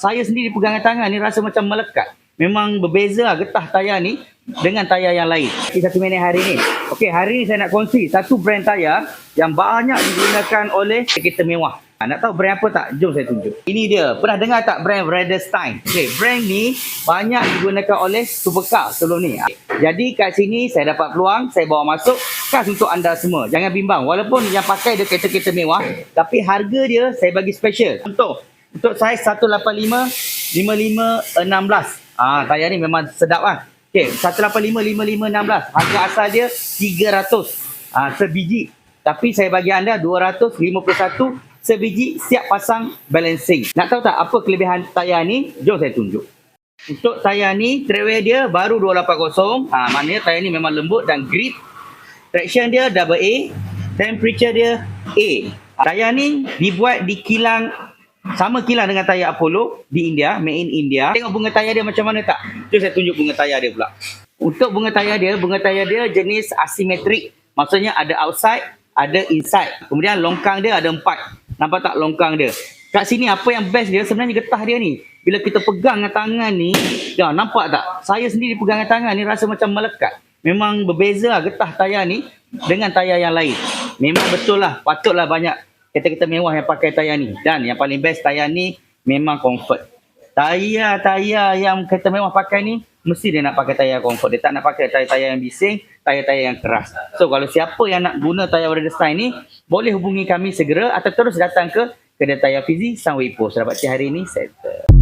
Saya sendiri pegangan tangan ni rasa macam melekat. Memang berbeza lah getah tayar ni dengan tayar yang lain. Satu minit hari ni. Okey, hari ni saya nak kongsi satu brand tayar yang banyak digunakan oleh kereta mewah. Nak tahu brand apa tak? Jom saya tunjuk. Ini dia. Pernah dengar tak brand Vredestein? Okey, brand ni banyak digunakan oleh supercar sebelum ni. Jadi kat sini saya dapat peluang, saya bawa masuk khas untuk anda semua. Jangan bimbang. Walaupun yang pakai dia kereta-kereta mewah, tapi harga dia saya bagi special. Untuk saiz 185, 55, 16. Tayar ni memang sedap lah. Okay, 185, 55, 16. Harga asal dia 300 sebiji. Tapi saya bagi anda 251 sebiji siap pasang balancing. Nak tahu tak apa kelebihan tayar ni? Jom saya tunjuk. Untuk tayar ni, treadwear dia baru 280. Maknanya tayar ni memang lembut dan grip. Traction dia double A. Temperature dia A. Tayar ni dibuat di kilang, sama kilang dengan tayar Apollo di India, made in India. Tengok bunga tayar dia macam mana tak? Jom saya tunjuk bunga tayar dia pula. Untuk bunga tayar dia jenis asimetrik. Maksudnya ada outside, ada inside. Kemudian longkang dia ada 4. Nampak tak longkang dia? Kat sini apa yang best dia sebenarnya getah dia ni. Bila kita pegang dengan tangan ni, nampak tak? Saya sendiri pegang dengan tangan ni rasa macam melekat. Memang berbeza lah getah tayar ni dengan tayar yang lain. Memang betul lah, patutlah banyak kereta-kereta mewah yang pakai tayar ni. Dan yang paling best tayar ni memang comfort. Tayar yang kereta mewah pakai ni, mesti dia nak pakai tayar comfort. Dia tak nak pakai tayar yang bising, tayar-tayar yang keras. So kalau siapa yang nak guna tayar Vredestein ni, boleh hubungi kami segera atau terus datang ke kedai tayar Fizi, Sunway Post. Selamat hari ini, settle.